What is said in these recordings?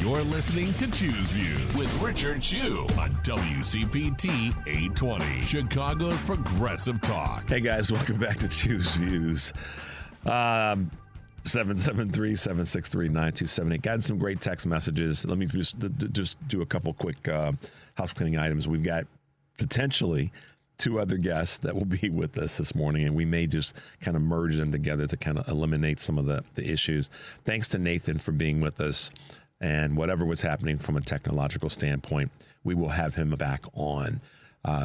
You're listening to Choose Views with Richard Chu on WCPT 820, Chicago's Progressive Talk. Hey guys, welcome back to Choose Views. 773-763-9278. Gotten some great text messages. Let me just do a couple quick house cleaning items. We've got potentially two other guests that will be with us this morning, and we may just kind of merge them together to kind of eliminate some of the issues. Thanks to Nathan for being with us, and whatever was happening from a technological standpoint, we will have him back on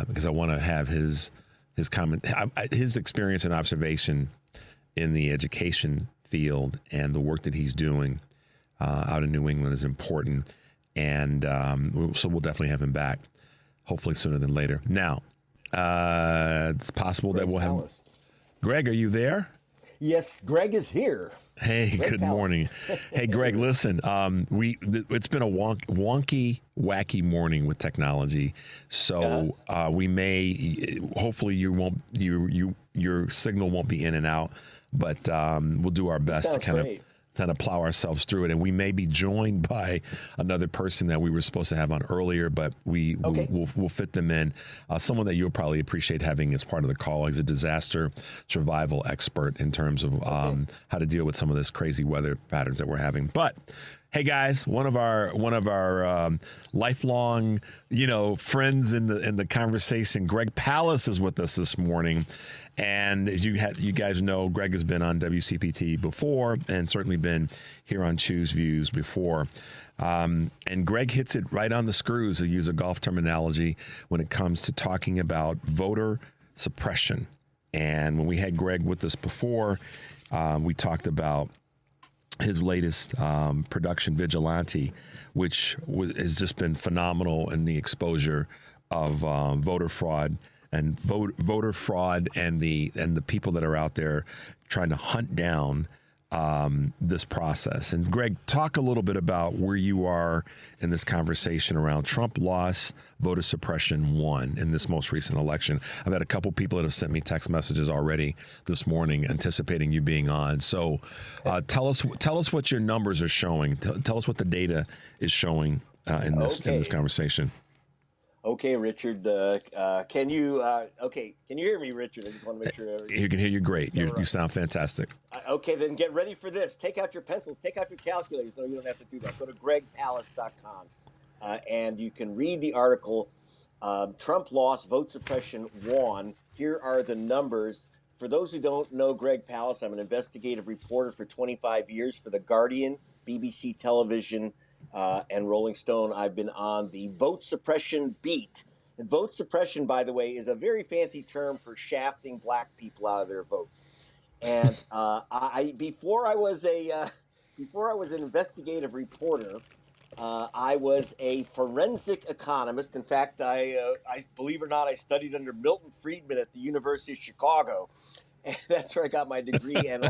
because I want to have his comment, his experience and observation in the education field and the work that he's doing out in New England is important, and so we'll definitely have him back, hopefully sooner than later. Now, it's possible that we'll have Greg. Are you there? Yes, Greg is here. Hey, good morning. Hey, Greg, listen, it's been a wonky, wacky morning with technology. So we may, hopefully your signal won't be in and out, but we'll do our best to kind of plow ourselves through it. And we may be joined by another person that we were supposed to have on earlier, but we'll fit them in. Someone that you'll probably appreciate having as part of the call. He's a disaster survival expert in terms of how to deal with some of this crazy weather patterns that we're having. But hey guys, one of our lifelong, friends in the conversation, Greg Pallas, is with us this morning. And as you guys know, Greg has been on WCPT before and certainly been here on Choose Views before. And Greg hits it right on the screws, to use a golf terminology, when it comes to talking about voter suppression. And when we had Greg with us before, we talked about his latest production, Vigilante, which has just been phenomenal in the exposure of voter fraud and voter fraud and the people that are out there trying to hunt down this process. And Greg, talk a little bit about where you are in this conversation around Trump lost, voter suppression won in this most recent election. I've had a couple people that have sent me text messages already this morning anticipating you being on. So tell us what your numbers are showing. Tell us what the data is showing in this conversation. Okay, Richard. Can you hear me, Richard? I just want to make sure. You can hear you great. You sound fantastic. Okay, then get ready for this. Take out your pencils. Take out your calculators. No, you don't have to do that. Go to gregpallas.com, and you can read the article, Trump lost, vote suppression won. Here are the numbers. For those who don't know Greg Pallas, I'm an investigative reporter for 25 years for The Guardian, BBC Television, and Rolling Stone. I've been on the vote suppression beat. And vote suppression, by the way, is a very fancy term for shafting black people out of their vote. And before I was an investigative reporter, I was a forensic economist. In fact, I believe it or not, I studied under Milton Friedman at the University of Chicago. And that's where I got my degree. And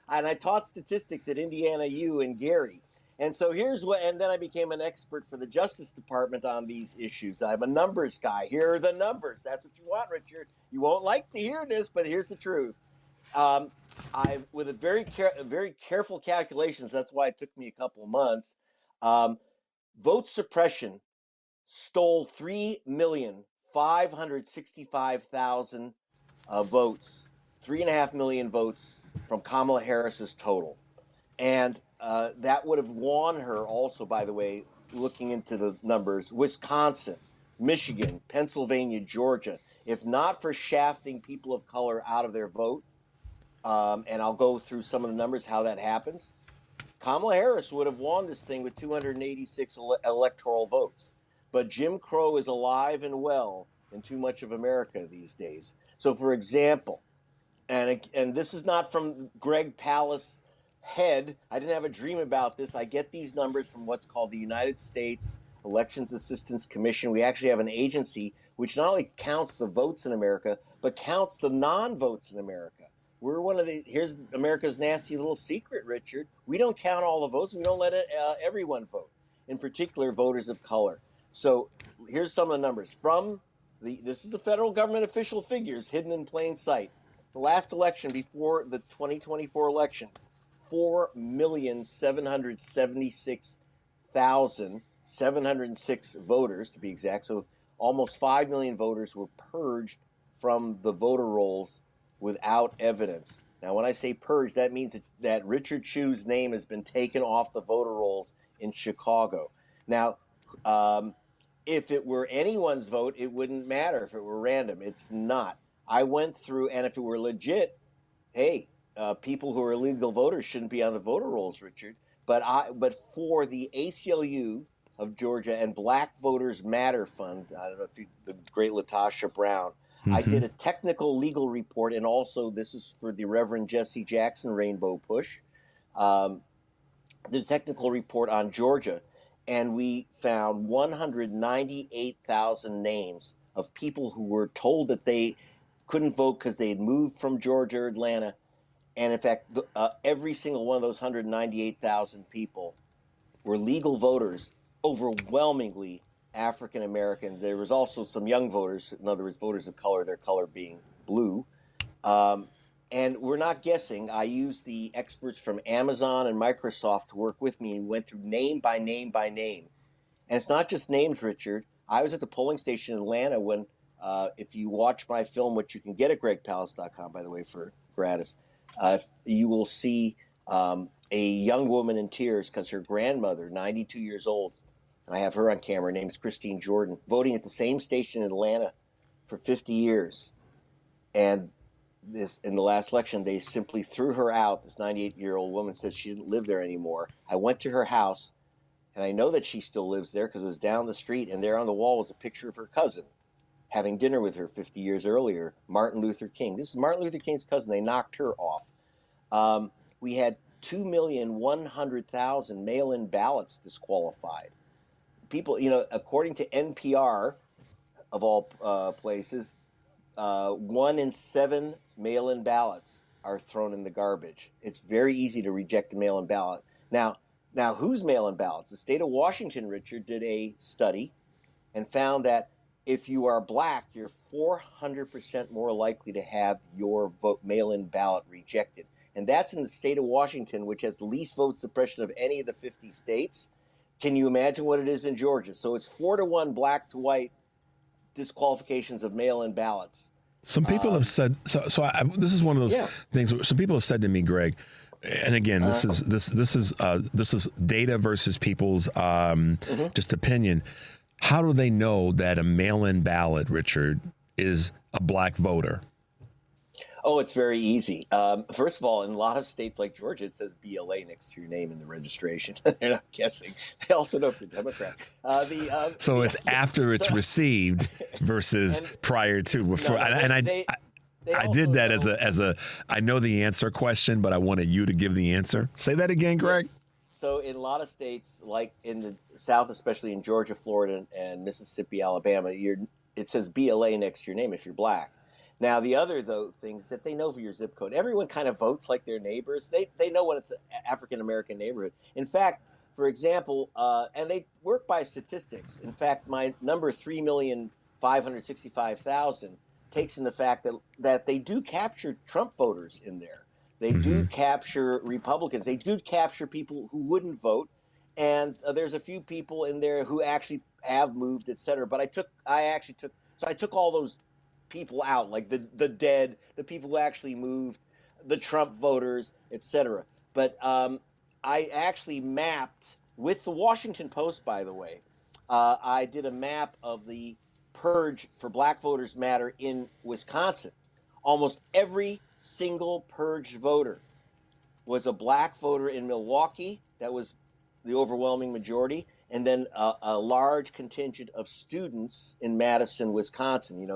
I taught statistics at Indiana U in Gary. And so and then I became an expert for the Justice Department on these issues. I'm a numbers guy. Here are the numbers. That's what you want, Richard. You won't like to hear this, but here's the truth. With a very careful calculations, that's why it took me a couple of months. Vote suppression stole 3,565,000 votes, 3.5 million votes from Kamala Harris's total. And that would have won her also, by the way, looking into the numbers, Wisconsin, Michigan, Pennsylvania, Georgia. If not for shafting people of color out of their vote, and I'll go through some of the numbers, how that happens, Kamala Harris would have won this thing with 286 electoral votes. But Jim Crow is alive and well in too much of America these days. So, for example, and this is not from Greg Pallas' head. I didn't have a dream about this. I get these numbers from what's called the United States Elections Assistance Commission. We actually have an agency which not only counts the votes in America, but counts the non-votes in America. Here's America's nasty little secret, Richard. We don't count all the votes. We don't let everyone vote, in particular voters of color. So here's some of the numbers. This is the federal government official figures hidden in plain sight. The last election before the 2024 election, 4,776,000 1,706 voters, to be exact. So almost 5 million voters were purged from the voter rolls without evidence. Now, when I say purged, that means that Richard Chu's name has been taken off the voter rolls in Chicago. Now, if it were anyone's vote, it wouldn't matter if it were random. It's not. I went through, and if it were legit, hey, people who are illegal voters shouldn't be on the voter rolls, Richard. But for the ACLU of Georgia and Black Voters Matter Fund, I don't know if the great Latasha Brown, I did a technical legal report, and also this is for the Reverend Jesse Jackson Rainbow Push, the technical report on Georgia, and we found 198,000 names of people who were told that they couldn't vote because they had moved from Georgia or Atlanta. And in fact, every single one of those 198,000 people were legal voters, overwhelmingly African American. There was also some young voters, in other words, voters of color, their color being blue. And we're not guessing. I used the experts from Amazon and Microsoft to work with me and went through name by name by name. And it's not just names, Richard. I was at the polling station in Atlanta when, if you watch my film, which you can get at gregpalast.com, by the way, for gratis, you will see a young woman in tears because her grandmother, 92 years old, and I have her on camera, her name is Christine Jordan, voting at the same station in Atlanta for 50 years. And in the last election, they simply threw her out. This 98-year-old woman says she didn't live there anymore. I went to her house, and I know that she still lives there because it was down the street, and there on the wall was a picture of her cousin having dinner with her 50 years earlier, Martin Luther King. This is Martin Luther King's cousin. They knocked her off. We had 2,100,000 mail-in ballots disqualified. People, according to NPR, of all places, 1 in 7 mail-in ballots are thrown in the garbage. It's very easy to reject a mail-in ballot. Now, whose mail-in ballots? The state of Washington, Richard, did a study and found that if you are black, you're 400% more likely to have your mail-in ballot rejected. And that's in the state of Washington, which has the least vote suppression of any of the 50 states. Can you imagine what it is in Georgia? So it's 4-1 black to white disqualifications of mail-in ballots. Some people have said this is one of those things. Some people have said to me, Greg, and again, this is data versus people's just opinion. How do they know that a mail-in ballot, Richard, is a black voter? Oh, it's very easy. First of all, in a lot of states like Georgia, it says BLA next to your name in the registration. They're not guessing. They also know if you're Democrat. So it's after it's received versus prior to. Before, I did that as a I know the answer question, but I wanted you to give the answer. Say that again, Greg. Yes. So in a lot of states, like in the South, especially in Georgia, Florida, and Mississippi, Alabama, it says BLA next to your name if you're black. Now, the other, thing is that they know for your zip code. Everyone kind of votes like their neighbors. They know when it's an African-American neighborhood. In fact, for example, and they work by statistics. In fact, my number 3,565,000 takes in the fact that they do capture Trump voters in there. They do capture Republicans. They do capture people who wouldn't vote. And there's a few people in there who actually have moved, et cetera. But I took all those people out, like the dead, the people who actually moved, the Trump voters, etc. But I actually mapped with the Washington Post, by the way. I did a map of the purge for Black Voters Matter in Wisconsin. Almost every single purged voter was a black voter in Milwaukee. That was the overwhelming majority. And then a large contingent of students in Madison, Wisconsin.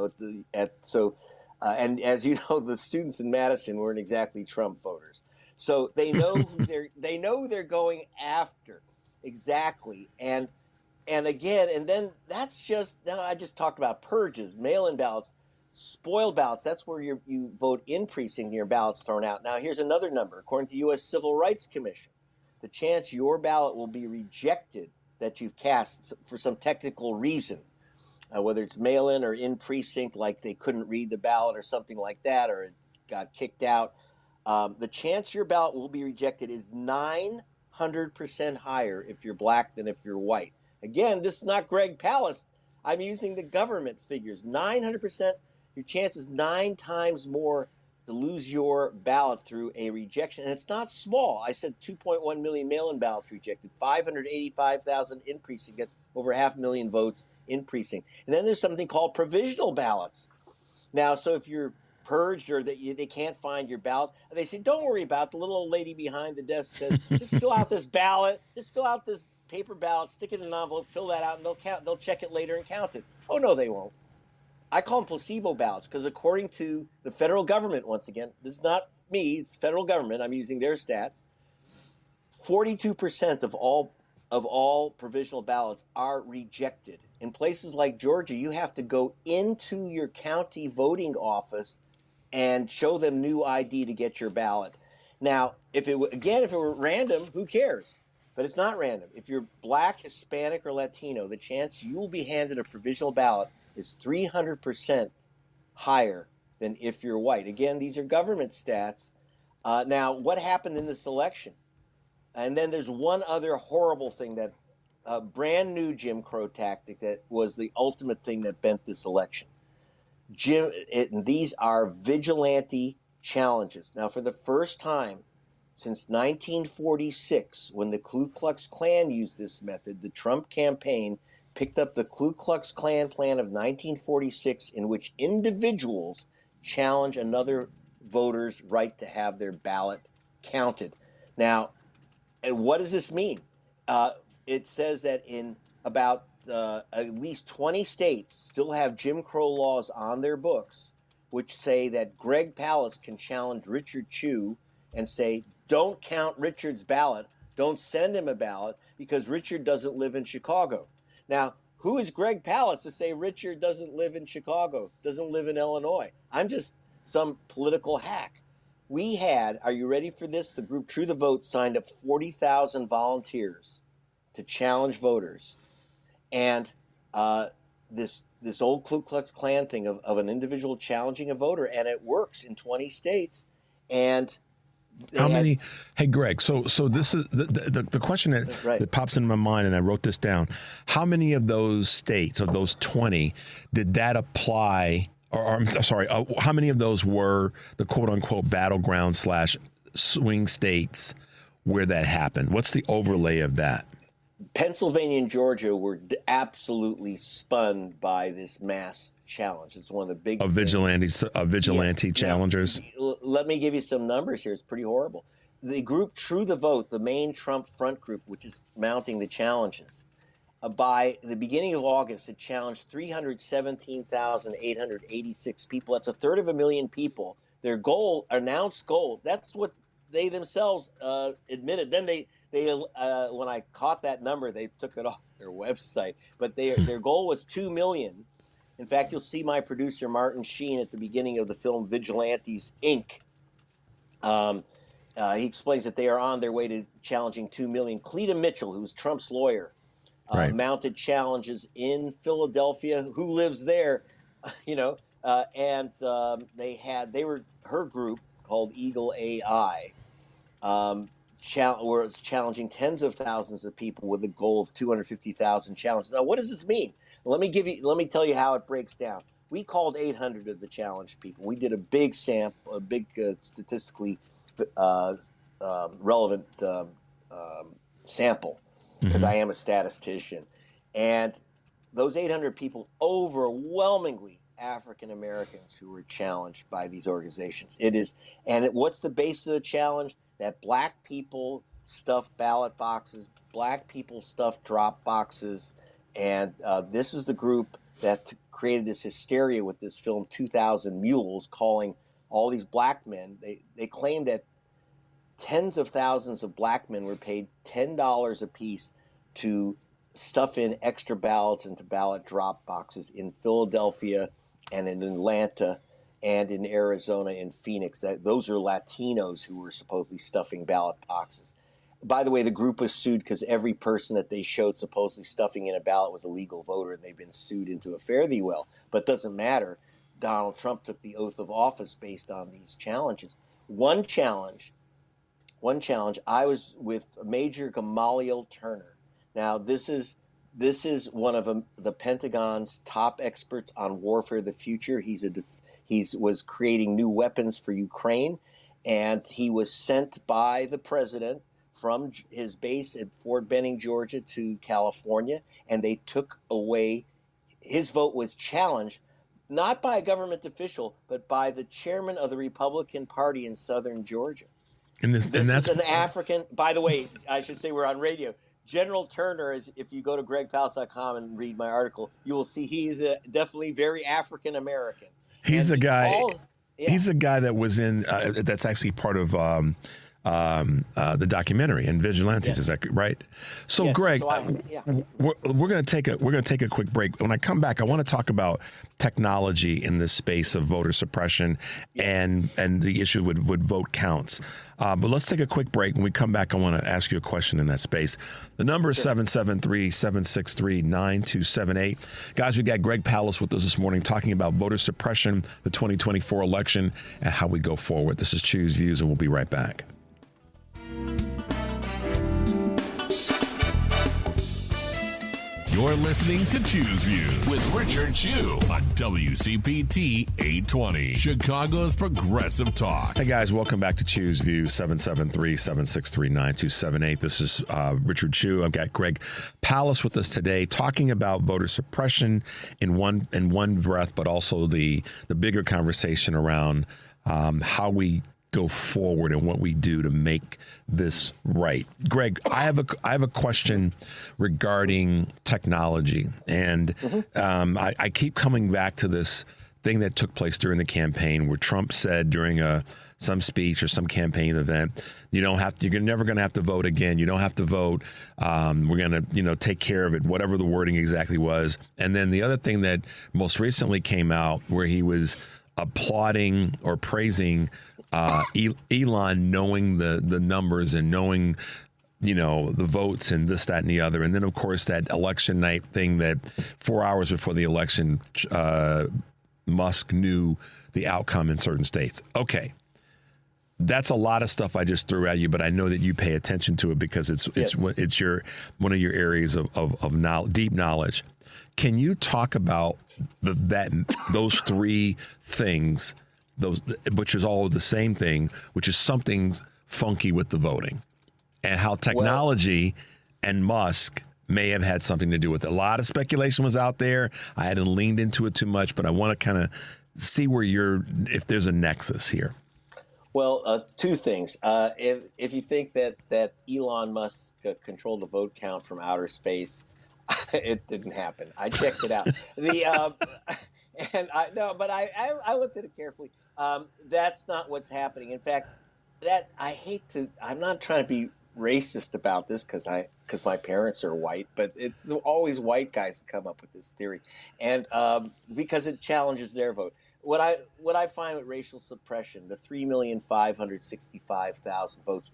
And as you know, the students in Madison weren't exactly Trump voters. So they know who they're going after exactly. And again, and then that's just, now I just talked about purges, mail-in ballots, spoiled ballots. That's where you vote in precinct and your ballot's thrown out. Now here's another number. According to the U.S. Civil Rights Commission, the chance your ballot will be rejected that you've cast for some technical reason, whether it's mail-in or in precinct, like they couldn't read the ballot or something like that, or it got kicked out, the chance your ballot will be rejected is 9 300% higher if you're black than if you're white. Again, this is not Greg Palast. I'm using the government figures. 900%, your chance is 9 times more to lose your ballot through a rejection. And it's not small. I said 2.1 million mail-in ballots rejected, 585,000 in precinct, gets over 500,000 votes in precinct. And then there's something called provisional ballots. Now, so if you're purged or that they can't find your ballot, they say, don't worry about it. The little old lady behind the desk says, just fill out this ballot, just fill out this paper ballot, stick it in an envelope, fill that out, and they'll check it later and count it. Oh, no, they won't. I call them placebo ballots because according to the federal government, once again, this is not me, it's federal government, I'm using their stats, 42% of all provisional ballots are rejected. In places like Georgia, you have to go into your county voting office and show them new ID to get your ballot. Now, if it were random, who cares? But it's not random. If you're black, Hispanic, or Latino, the chance you will be handed a provisional ballot is 300% higher than if you're white. Again, these are government stats. Now, what happened in this election? And then there's one other horrible thing, that brand new Jim Crow tactic that was the ultimate thing that bent this election. These are vigilante challenges. Now, for the first time since 1946, when the Ku Klux Klan used this method, the Trump campaign picked up the Ku Klux Klan plan of 1946, in which individuals challenge another voter's right to have their ballot counted. Now, and what does this mean? It says that in about at least 20 states still have Jim Crow laws on their books, which say that Greg Palast can challenge Richard Chew and say, don't count Richard's ballot, don't send him a ballot, because Richard doesn't live in Chicago. Now, who is Greg Palast to say Richard doesn't live in Chicago, doesn't live in Illinois? I'm just some political hack. We had, are you ready for this? The group True the Vote signed up 40,000 volunteers to challenge voters. And this old Ku Klux Klan thing of an individual challenging a voter, and it works in 20 states. And how many? Hey, Greg. So this is the question that pops into my mind, and I wrote this down. How many of those states, of those 20, did that apply? Or I'm sorry, how many of those were the quote unquote battleground / swing states where that happened? What's the overlay of that? Pennsylvania and Georgia were absolutely spun by this mass challenge. It's one of the big vigilante challengers. Now, let me give you some numbers here. It's pretty horrible. The group True the Vote, the main Trump front group, which is mounting the challenges, by the beginning of August, it challenged 317,886 people. That's a third of a million people. Their goal, announced goal, that's what they themselves admitted. Then they when I caught that number, they took it off their website. But their goal was 2 million. In fact, you'll see my producer, Martin Sheen, at the beginning of the film Vigilantes, Inc. He explains that they are on their way to challenging 2 million. Cleta Mitchell, who's Trump's lawyer, mounted challenges in Philadelphia. Who lives there? And her group called Eagle AI was challenging tens of thousands of people with a goal of 250,000 challenges. Now, what does this mean? Let me tell you how it breaks down. We called 800 of the challenged people. We did a big sample, a big statistically relevant sample, because I am a statistician. And those 800 people, overwhelmingly African Americans who were challenged by these organizations. What's the basis of the challenge? That black people stuff ballot boxes, black people stuff drop boxes, and this is the group that created this hysteria with this film 2,000 Mules, calling all these black men. They claimed that tens of thousands of black men were paid $10 a piece to stuff in extra ballots into ballot drop boxes in Philadelphia and in Atlanta and in Arizona and Phoenix. Those are Latinos who were supposedly stuffing ballot boxes. By the way, the group was sued because every person that they showed supposedly stuffing in a ballot was a legal voter, and they've been sued into a fare thee well. But it doesn't matter. Donald Trump took the oath of office based on these challenges. One challenge one challenge. I was with Major Gamaliel Turner. Now, this is one of the Pentagon's top experts on warfare of the future. He was creating new weapons for Ukraine, and he was sent by the president from his base at Fort Benning, Georgia, to California, and they took away. His vote was challenged, not by a government official, but by the chairman of the Republican Party in southern Georgia. This is an African. By the way, I should say we're on radio. General Turner is. If you go to gregpalast.com and read my article, you will see he's definitely very African American. He's a guy. He's a guy that was in. That's actually part of the documentary and Vigilantes. Yes. Is that right? So, Yes. Greg, So we're going to take a quick break. When I come back, I want to talk about technology in this space of voter suppression and the issue with vote counts. But let's take a quick break. When we come back, I want to ask you a question in that space. The number is 773-763-9278. Guys, we got Greg Palast with us this morning talking about voter suppression, the 2024 election, and how we go forward. This is Choose Views, and we'll be right back. You're listening to Choose Views with Richard Chu on WCPT 820, Chicago's Progressive Talk. Hey, guys, welcome back to Choose Views, 773-763-9278. This is Richard Chu. I've got Greg Palast with us today talking about voter suppression in one breath, but also the bigger conversation around how we go forward and what we do to make this right. Greg, I have a question regarding technology, and I keep coming back to this thing that took place during the campaign where Trump said during some speech or some campaign event, you're never going to have to vote again. You don't have to vote. We're going to, take care of it, whatever the wording exactly was. And then the other thing that most recently came out where he was applauding or praising Elon, knowing the numbers and knowing, the votes and this, that, and the other. And then, of course, that election night thing that 4 hours before the election, Musk knew the outcome in certain states. Okay. That's a lot of stuff I just threw at you, but I know that you pay attention to it because it's one of your areas of knowledge, deep knowledge. Can you talk about those three things, which is all the same thing, which is something funky with the voting, and how technology and Musk may have had something to do with it? A lot of speculation was out there. I hadn't leaned into it too much, but I want to kind of see if there's a nexus here. Well, two things. If you think that Elon Musk controlled the vote count from outer space, it didn't happen. I checked it out. I looked at it carefully. That's not what's happening. In fact, I'm not trying to be racist about this because my parents are white, but it's always white guys who come up with this theory, and because it challenges their vote. What I find with racial suppression, the 3,565,000 votes,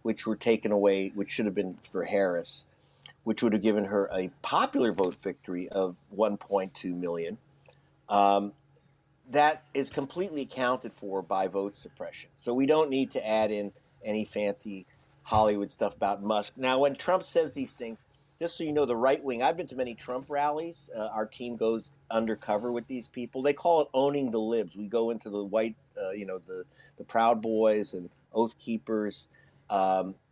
which were taken away, which should have been for Harris, which would have given her a popular vote victory of 1.2 million. That is completely accounted for by vote suppression. So we don't need to add in any fancy Hollywood stuff about Musk. Now, when Trump says these things, just so you know, the right wing, I've been to many Trump rallies. Our team goes undercover with these people. They call it owning the libs. We go into the white, the Proud Boys and Oath Keepers.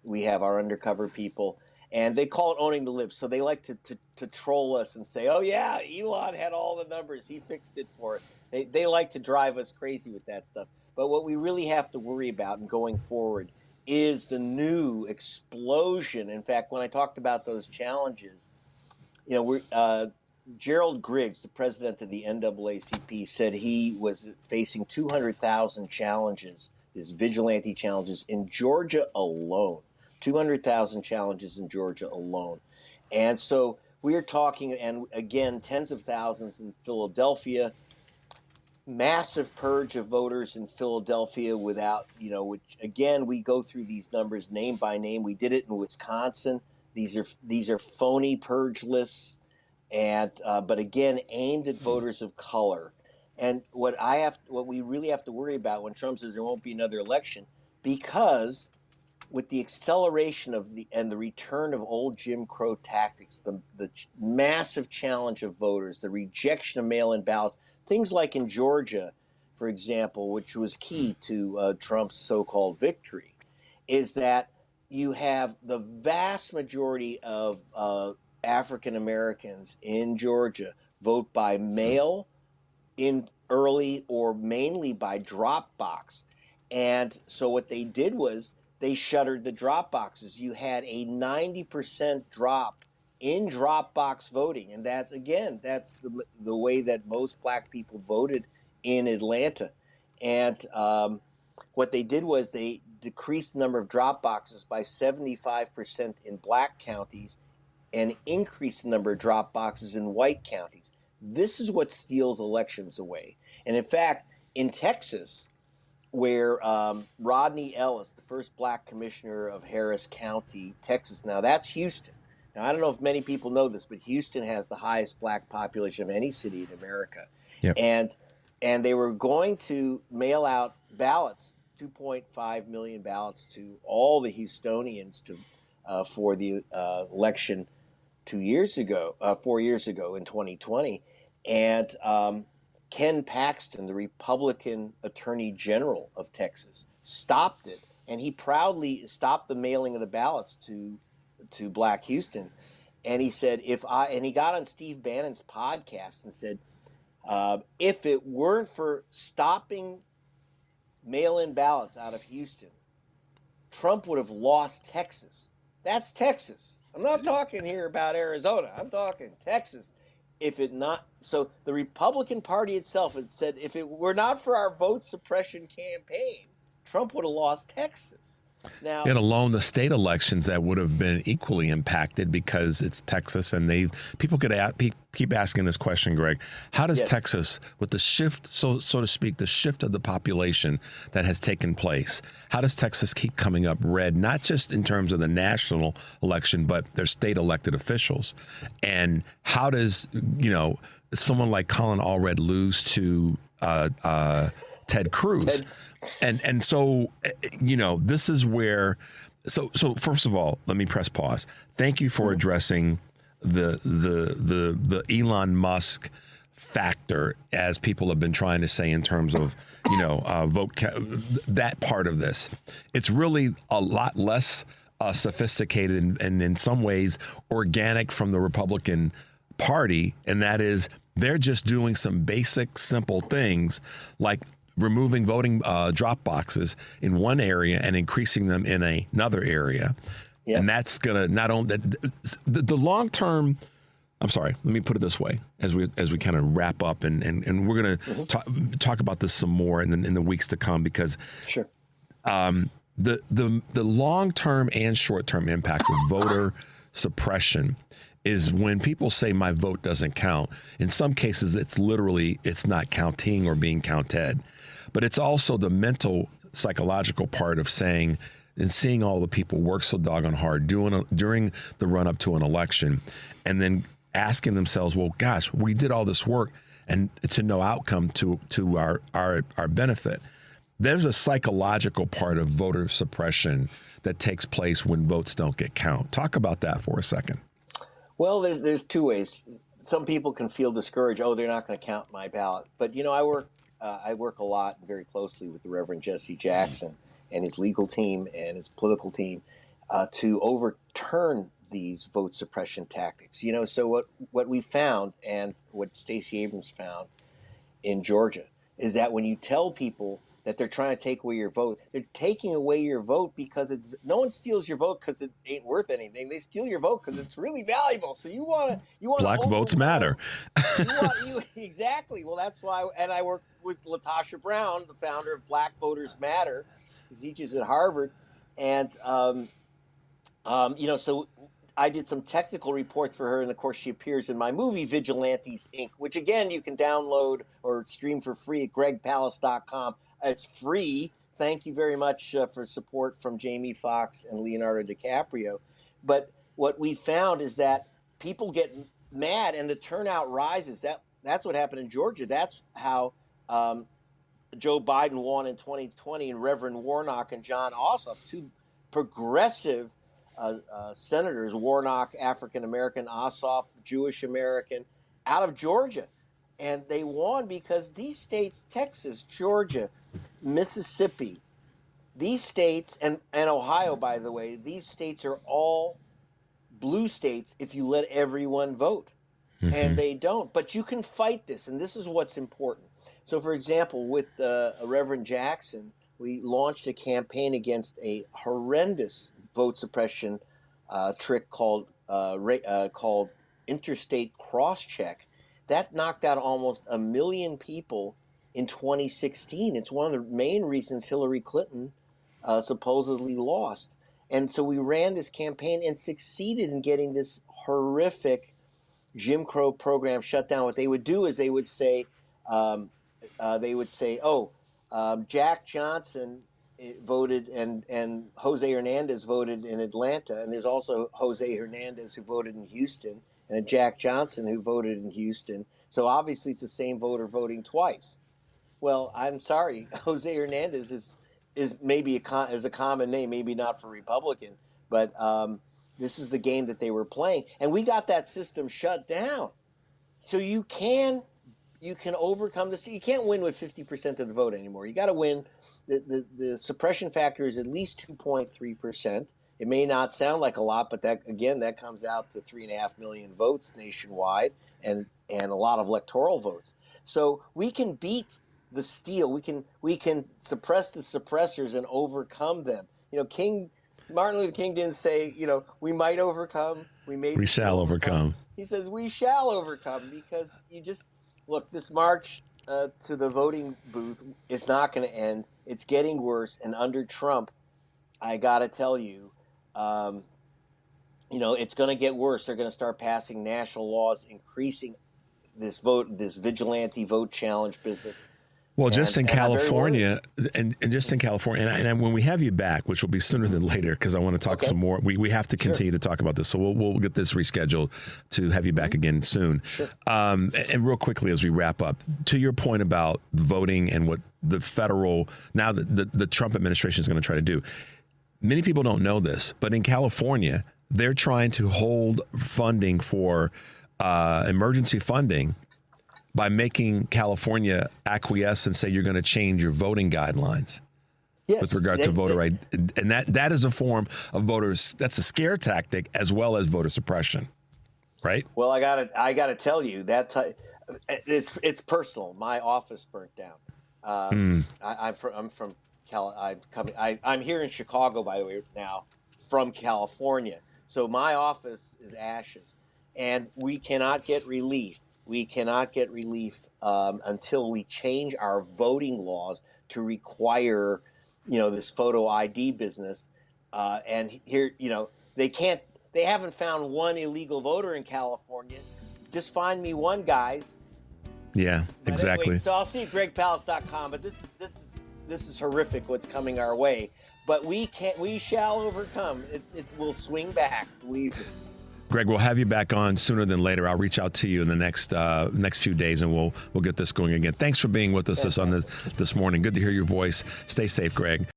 We have our undercover people. And they call it owning the libs. So they like to troll us and say, oh, yeah, Elon had all the numbers. He fixed it for us. They like to drive us crazy with that stuff. But what we really have to worry about in going forward is the new explosion. In fact, when I talked about those challenges, Gerald Griggs, the president of the NAACP, said he was facing 200,000 challenges, these vigilante challenges in Georgia alone. 200,000 challenges in Georgia alone. And so we're talking, and again, tens of thousands in Philadelphia, massive purge of voters in Philadelphia without, which again, we go through these numbers name by name. We did it in Wisconsin. These are phony purge lists, and but again, aimed at voters of color. And what we really have to worry about when Trump says there won't be another election, because with the acceleration of the return of old Jim Crow tactics, the massive challenge of voters, the rejection of mail-in ballots, things like in Georgia, for example, which was key to Trump's so-called victory, is that you have the vast majority of African Americans in Georgia vote by mail in early or mainly by drop box. And so what they did was they shuttered the drop boxes. You had a 90% drop in drop box voting. And that's the way that most black people voted in Atlanta. And what they did was they decreased the number of drop boxes by 75% in black counties and increased the number of drop boxes in white counties. This is what steals elections away. And in fact, in Texas, where Rodney Ellis, the first black commissioner of Harris County, Texas, now that's Houston. Now, I don't know if many people know this, but Houston has the highest black population of any city in America. Yep. And they were going to mail out ballots, 2.5 million ballots to all the Houstonians for the election 4 years ago in 2020. And Ken Paxton, the Republican Attorney General of Texas, stopped it, and he proudly stopped the mailing of the ballots to Black Houston. And he said, and he got on Steve Bannon's podcast and said, if it weren't for stopping mail-in ballots out of Houston, Trump would have lost Texas. That's Texas. I'm not talking here about Arizona. I'm talking Texas. So the Republican Party itself had said, if it were not for our vote suppression campaign, Trump would have lost Texas. Now, and alone the state elections that would have been equally impacted because it's Texas, and people could keep asking this question, Greg. How does Texas, with the shift, so to speak, the shift of the population that has taken place, how does Texas keep coming up red, not just in terms of the national election, but their state elected officials? And how does, someone like Colin Allred lose to Ted Cruz? And so, this is where, so first of all, let me press pause. Thank you for addressing the Elon Musk factor, as people have been trying to say, in terms of, that part of this. It's really a lot less sophisticated and in some ways organic from the Republican Party. And that is, they're just doing some basic, simple things like removing voting drop boxes in one area and increasing them in another area. Yep. And that's going to not only the long term. I'm sorry, let me put it this way as we kind of wrap up, and we're going to talk about this some more in the weeks to come, because sure. The long term and short term impact of voter suppression is when people say my vote doesn't count. In some cases, it's not counting or being counted. But it's also the mental, psychological part of saying and seeing all the people work so doggone hard during the run up to an election, and then asking themselves, well, gosh, we did all this work and to no outcome to our benefit. There's a psychological part of voter suppression that takes place when votes don't get count. Talk about that for a second. Well, there's two ways. Some people can feel discouraged. Oh, they're not going to count my ballot. But I work a lot and very closely with the Reverend Jesse Jackson and his legal team and his political team to overturn these vote suppression tactics. So what we found, and what Stacey Abrams found in Georgia, is that when you tell people that they're trying to take away your vote, they're taking away your vote because no one steals your vote because it ain't worth anything. They steal your vote because it's really valuable. So you want Black votes matter. Exactly. Well, that's why. And I work with Latasha Brown, the founder of Black Voters Matter, who teaches at Harvard, and so I did some technical reports for her, and of course she appears in my movie Vigilantes Inc., which again you can download or stream for free at gregpalast.com. It's free. Thank you very much for support from Jamie Foxx and Leonardo DiCaprio. But what we found is that people get mad and the turnout rises. That's what happened in Georgia. That's how Joe Biden won in 2020, and Reverend Warnock and John Ossoff, two progressive senators, Warnock, African American, Ossoff, Jewish American, out of Georgia. And they won because these states, Texas, Georgia, Mississippi, these states, and Ohio, by the way, these states are all blue states if you let everyone vote. Mm-hmm. And they don't. But you can fight this, and this is what's important. So, for example, with Reverend Jackson, we launched a campaign against a horrendous vote suppression trick called interstate cross-check. That knocked out almost 1 million people in 2016. It's one of the main reasons Hillary Clinton supposedly lost. And so we ran this campaign and succeeded in getting this horrific Jim Crow program shut down. What they would do is they would say, Jack Johnson voted and Jose Hernandez voted in Atlanta, and there's also Jose Hernandez who voted in Houston and a Jack Johnson who voted in Houston. So obviously it's the same voter voting twice. Well, I'm sorry, Jose Hernandez is maybe is a common name, maybe not for Republican, but this is the game that they were playing, and we got that system shut down. So you can overcome this. You can't win with 50% of the vote anymore. You got to win. The suppression factor is at least 2.3%. It may not sound like a lot, but that comes out to 3.5 million votes nationwide and a lot of electoral votes. So we can beat the steal. We can suppress the suppressors and overcome them. Martin Luther King didn't say, we might overcome. We shall overcome. He says we shall overcome, because look, this march to the voting booth is not going to end. It's getting worse. And under Trump, I got to tell you, it's going to get worse. They're going to start passing national laws, increasing this vigilante vote challenge business. Well, just in California, and just in California, and when we have you back, which will be sooner than later, because I want to talk some more. We have to continue to talk about this, so we'll get this rescheduled to have you back again soon. Sure. And real quickly as we wrap up, to your point about voting and what the federal the Trump administration is going to try to do. Many people don't know this, but in California, they're trying to hold funding for emergency funding by making California acquiesce and say you're going to change your voting guidelines with regard to voter ID. And that is a form of voters. That's a scare tactic as well as voter suppression, right? Well, I gotta tell you that it's personal. My office burnt down. I'm here in Chicago, by the way, now from California. So my office is ashes, and we cannot get relief. We cannot get relief until we change our voting laws to require, this photo ID business. And here, they haven't found one illegal voter in California. Just find me one, guys. Yeah, but exactly. Anyway, so I'll see you at gregpalast.com. But this is horrific what's coming our way. But we shall overcome. It will swing back. Greg, we'll have you back on sooner than later. I'll reach out to you in the next few days, and we'll get this going again. Thanks for being with us this morning. Good to hear your voice. Stay safe, Greg.